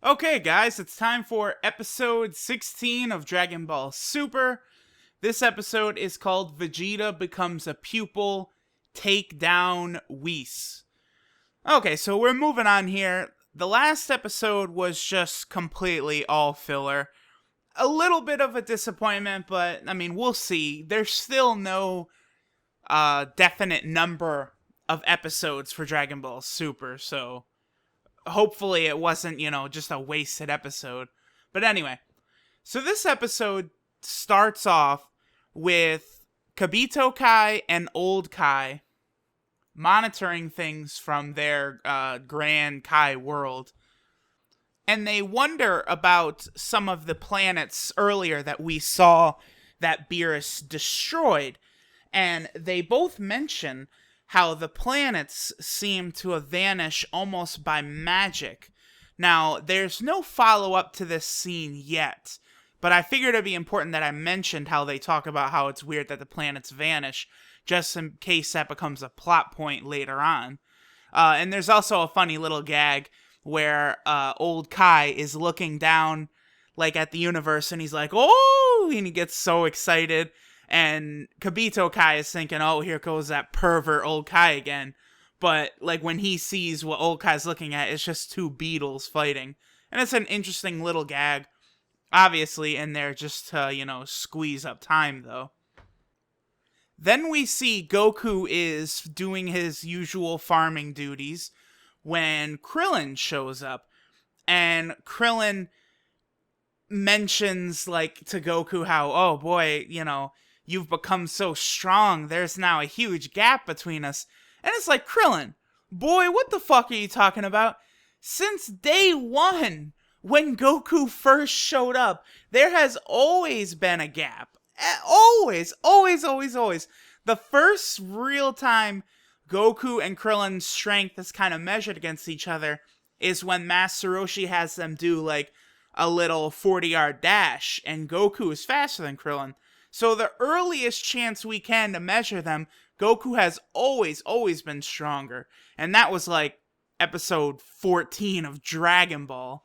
Okay, guys, it's time for episode 16 of Dragon Ball Super. This episode is called Vegeta Becomes a Pupil, Take Down Whis. Okay, so we're moving on here. The last episode was just completely all filler. A little bit of a disappointment, but I mean, we'll see. There's still no definite number of episodes for Dragon Ball Super, so hopefully it wasn't, just a wasted episode. But anyway, so this episode starts off with Kabito Kai and Old Kai monitoring things from their Grand Kai world. And they wonder about some of the planets earlier that we saw that Beerus destroyed. And they both mention how the planets seem to have vanished almost by magic. Now, there's no follow up to this scene yet, but I figured it'd be important that I mentioned how they talk about how it's weird that the planets vanish, just in case that becomes a plot point later on. And there's also a funny little gag where old Kai is looking down like at the universe and he's like, "Oh!" and he gets so excited. And Kabito Kai is thinking, "Oh, here goes that pervert old Kai again." But like when he sees what old Kai's looking at, it's just two beetles fighting. And it's an interesting little gag. Obviously in there just to, squeeze up time though. Then we see Goku is doing his usual farming duties when Krillin shows up. And Krillin mentions like to Goku how, "Oh boy, you've become so strong. There's now a huge gap between us." And it's like, Krillin, boy, what the fuck are you talking about? Since day one, when Goku first showed up, there has always been a gap. Always, always, always, always. The first real time Goku and Krillin's strength is kind of measured against each other is when Master Roshi has them do like a little 40-yard dash, and Goku is faster than Krillin. So the earliest chance we can to measure them, Goku has always, always been stronger. And that was like episode 14 of Dragon Ball.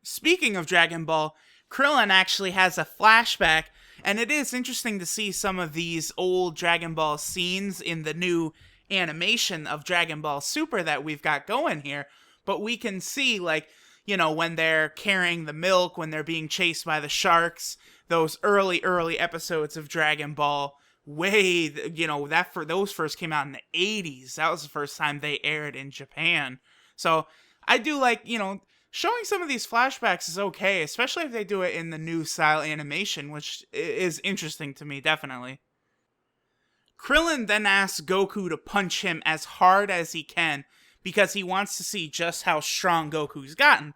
Speaking of Dragon Ball, Krillin actually has a flashback, and it is interesting to see some of these old Dragon Ball scenes in the new animation of Dragon Ball Super that we've got going here. But we can see, like, when they're carrying the milk, when they're being chased by the sharks, those early episodes of Dragon Ball, those first came out in the 80s. That was the first time they aired in Japan. So I do like, showing some of these flashbacks is okay, especially if they do it in the new style animation, which is interesting to me, definitely. Krillin then asks Goku to punch him as hard as he can because he wants to see just how strong Goku's gotten.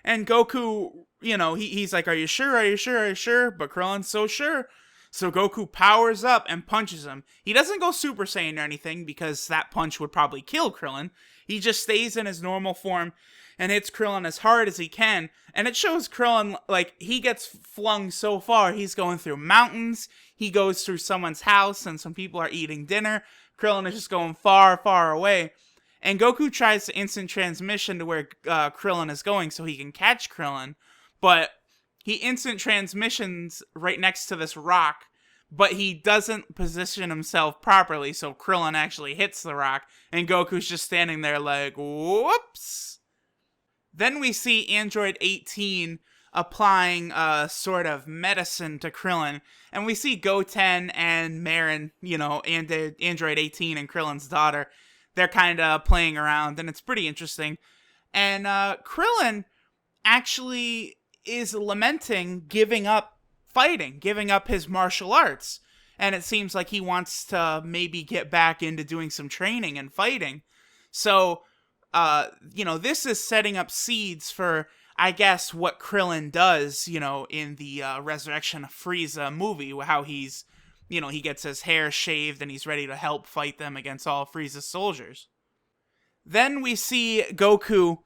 And Goku, he's like, "Are you sure? Are you sure? Are you sure?" But Krillin's so sure. So Goku powers up and punches him. He doesn't go Super Saiyan or anything because that punch would probably kill Krillin. He just stays in his normal form and hits Krillin as hard as he can. And it shows Krillin, like, he gets flung so far. He's going through mountains. He goes through someone's house and some people are eating dinner. Krillin is just going far, far away. And Goku tries to instant transmission to where Krillin is going so he can catch Krillin. But he instant transmissions right next to this rock, but he doesn't position himself properly, so Krillin actually hits the rock, and Goku's just standing there like, whoops. Then we see Android 18 applying a sort of medicine to Krillin, and we see Goten and Marin, and Android 18 and Krillin's daughter, they're kind of playing around, and it's pretty interesting. And Krillin actually is lamenting giving up fighting, giving up his martial arts. And it seems like he wants to maybe get back into doing some training and fighting. So, this is setting up seeds for, I guess, what Krillin does, in the Resurrection of Frieza movie, how he's, he gets his hair shaved and he's ready to help fight them against all Frieza's soldiers. Then we see Goku.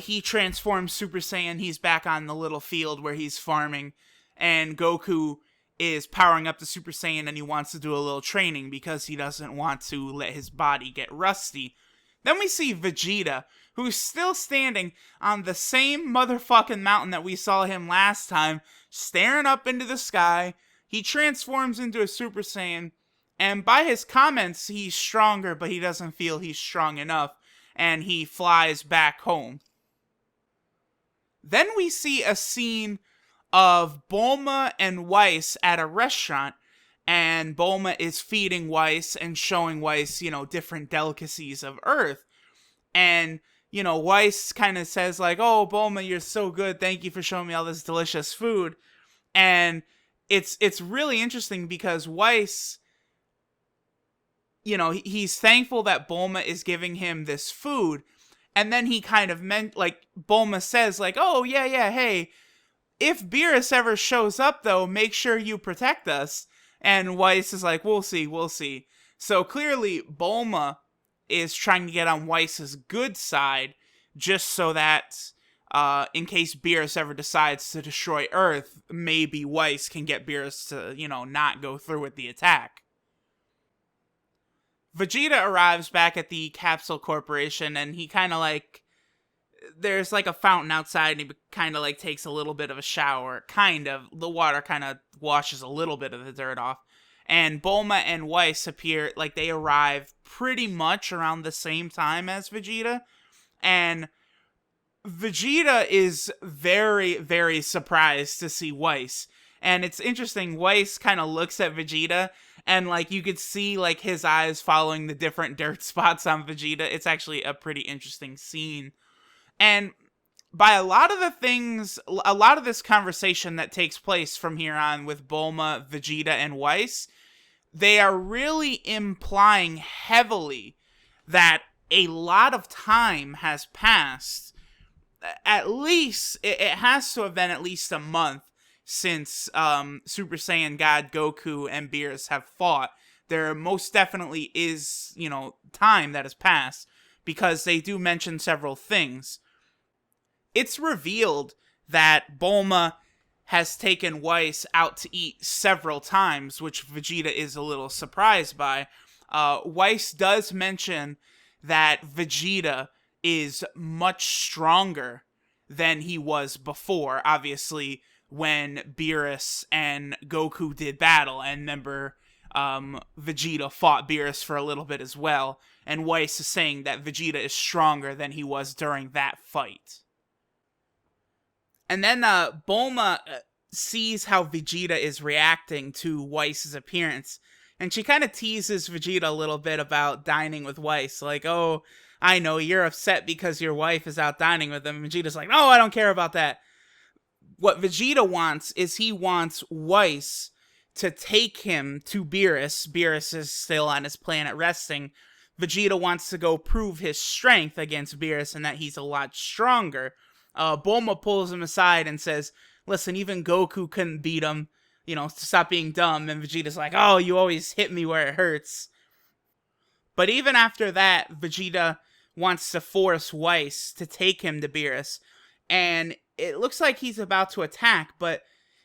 He transforms Super Saiyan. He's back on the little field where he's farming. And Goku is powering up the Super Saiyan and he wants to do a little training because he doesn't want to let his body get rusty. Then we see Vegeta, who's still standing on the same motherfucking mountain that we saw him last time, staring up into the sky. He transforms into a Super Saiyan, and by his comments, he's stronger, but he doesn't feel he's strong enough, and he flies back home. Then we see a scene of Bulma and Whis at a restaurant, and Bulma is feeding Whis and showing Whis, different delicacies of Earth. And, Whis kind of says, like, oh, Bulma, you're so good. Thank you for showing me all this delicious food. And it's really interesting because Whis, he's thankful that Bulma is giving him this food. And then he kind of Bulma says, like, oh, yeah, hey, if Beerus ever shows up, though, make sure you protect us. And Whis is like, we'll see. So clearly, Bulma is trying to get on Whis' good side, just so that, in case Beerus ever decides to destroy Earth, maybe Whis can get Beerus to, not go through with the attack. Vegeta arrives back at the Capsule Corporation, and he kind of there's a fountain outside, and he kind of takes a little bit of a shower. The water kind of washes a little bit of the dirt off. And Bulma and Whis appear, they arrive pretty much around the same time as Vegeta. And Vegeta is very, very surprised to see Whis. And it's interesting, Whis kind of looks at Vegeta, and you could see his eyes following the different dirt spots on Vegeta. It's actually a pretty interesting scene. And by a lot of this conversation that takes place from here on with Bulma, Vegeta, and Whis, they are really implying heavily that a lot of time has passed. At least, it has to have been at least a month since Super Saiyan God Goku and Beerus have fought. There most definitely is, time that has passed, because they do mention several things. It's revealed that Bulma has taken Whis out to eat several times, which Vegeta is a little surprised by. Whis does mention that Vegeta is much stronger than he was before, obviously, when Beerus and Goku did battle, and remember, Vegeta fought Beerus for a little bit as well, and Whis is saying that Vegeta is stronger than he was during that fight. And then Bulma sees how Vegeta is reacting to Whis' appearance, and she kind of teases Vegeta a little bit about dining with Whis, like, oh, I know, you're upset because your wife is out dining with him. And Vegeta's like, no, I don't care about that. What Vegeta wants is he wants Whis to take him to Beerus. Beerus is still on his planet resting. Vegeta wants to go prove his strength against Beerus and that he's a lot stronger. Bulma pulls him aside and says, listen, even Goku couldn't beat him, stop being dumb. And Vegeta's like, oh, you always hit me where it hurts. But even after that, Vegeta wants to force Whis to take him to Beerus. And it looks like he's about to attack, but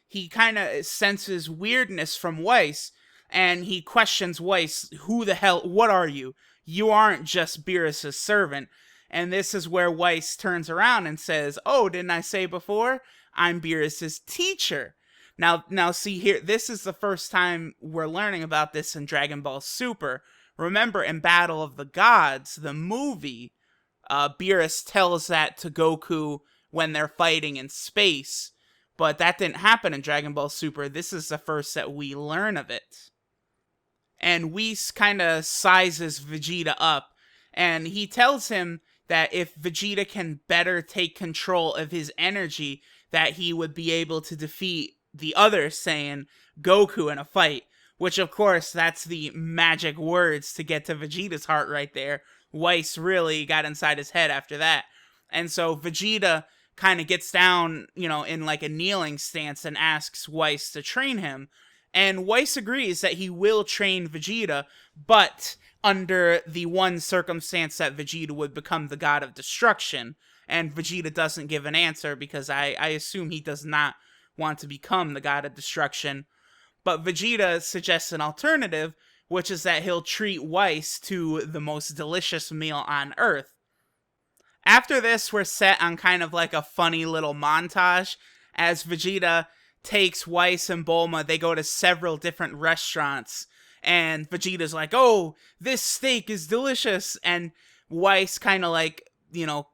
he kind of senses weirdness from Whis, and he questions Whis, who the hell, what are you? You aren't just Beerus' servant. And this is where Whis turns around and says, oh, didn't I say before? I'm Beerus' teacher. Now see here, this is the first time we're learning about this in Dragon Ball Super. Remember, in Battle of the Gods, the movie, Beerus tells that to Goku when they're fighting in space. But that didn't happen in Dragon Ball Super. This is the first that we learn of it. And Whis kind of sizes Vegeta up, and he tells him that if Vegeta can better take control of his energy, that he would be able to defeat the other Saiyan, Goku, in a fight. Which, of course, that's the magic words to get to Vegeta's heart right there. Whis really got inside his head after that. And so Vegeta kind of gets down, in a kneeling stance and asks Whis to train him. And Whis agrees that he will train Vegeta, but under the one circumstance that Vegeta would become the god of destruction. And Vegeta doesn't give an answer because I assume he does not want to become the god of destruction. But Vegeta suggests an alternative, which is that he'll treat Whis to the most delicious meal on Earth. After this, we're set on kind of like a funny little montage as Vegeta takes Whis and Bulma. They go to several different restaurants, and Vegeta's like, "Oh, this steak is delicious," and Whis kind of like,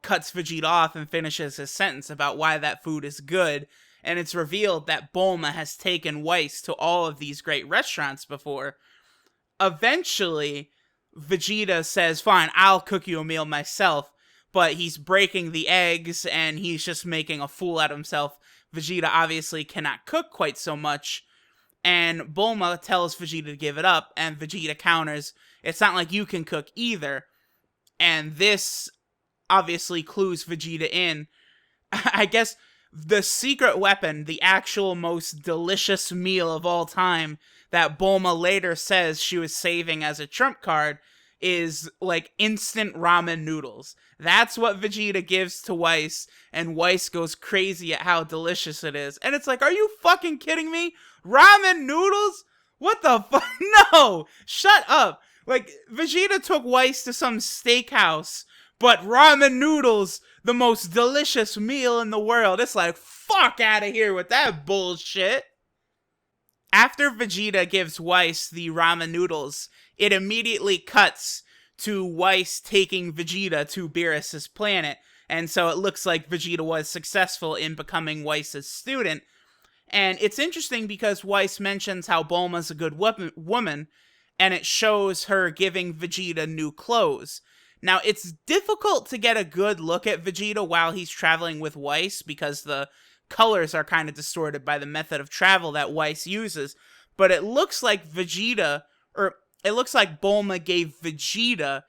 cuts Vegeta off and finishes his sentence about why that food is good. And it's revealed that Bulma has taken Whis to all of these great restaurants before. Eventually, Vegeta says, "Fine, I'll cook you a meal myself," but he's breaking the eggs and he's just making a fool out of himself. Vegeta obviously cannot cook quite so much, and Bulma tells Vegeta to give it up, and Vegeta counters, "It's not like you can cook either." And this obviously clues Vegeta in. I guess the secret weapon, the actual most delicious meal of all time that Bulma later says she was saving as a trump card, is like instant ramen noodles. That's what Vegeta gives to Whis, and Whis goes crazy at how delicious it is. And it's like, are you fucking kidding me? Ramen noodles? What the fuck? No! Shut up! Like, Vegeta took Whis to some steakhouse, but ramen noodles, the most delicious meal in the world. It's like, fuck out of here with that bullshit. After Vegeta gives Whis the ramen noodles, it immediately cuts to Whis taking Vegeta to Beerus's planet. And so it looks like Vegeta was successful in becoming Whis' student. And it's interesting because Whis mentions how Bulma's a good woman, and it shows her giving Vegeta new clothes. Now, it's difficult to get a good look at Vegeta while he's traveling with Whis because the colors are kind of distorted by the method of travel that Whis uses, but it looks like Bulma gave Vegeta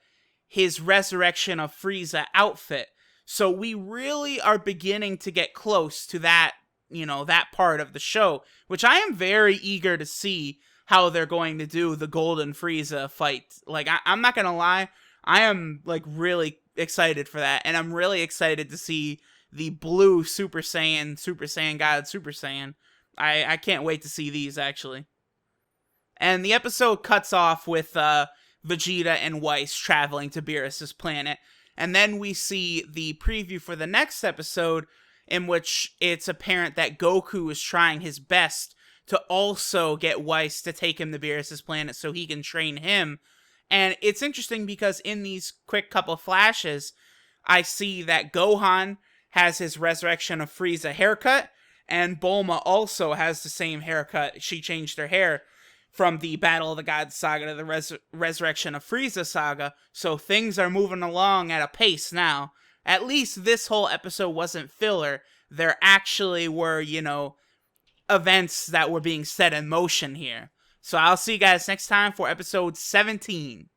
his Resurrection of Frieza outfit. So we really are beginning to get close to that, that part of the show, which I am very eager to see how they're going to do the Golden Frieza fight. Like, I'm not gonna lie, I am like really excited for that, and I'm really excited to see the blue Super Saiyan God, Super Saiyan. I can't wait to see these, actually. And the episode cuts off with Vegeta and Whis traveling to Beerus's planet. And then we see the preview for the next episode, in which it's apparent that Goku is trying his best to also get Whis to take him to Beerus's planet so he can train him. And it's interesting because in these quick couple flashes, I see that Gohan has his Resurrection of Frieza haircut, and Bulma also has the same haircut. She changed her hair from the Battle of the Gods saga to the Resurrection of Frieza saga, so things are moving along at a pace now. At least this whole episode wasn't filler. There actually were, events that were being set in motion here. So I'll see you guys next time for episode 17.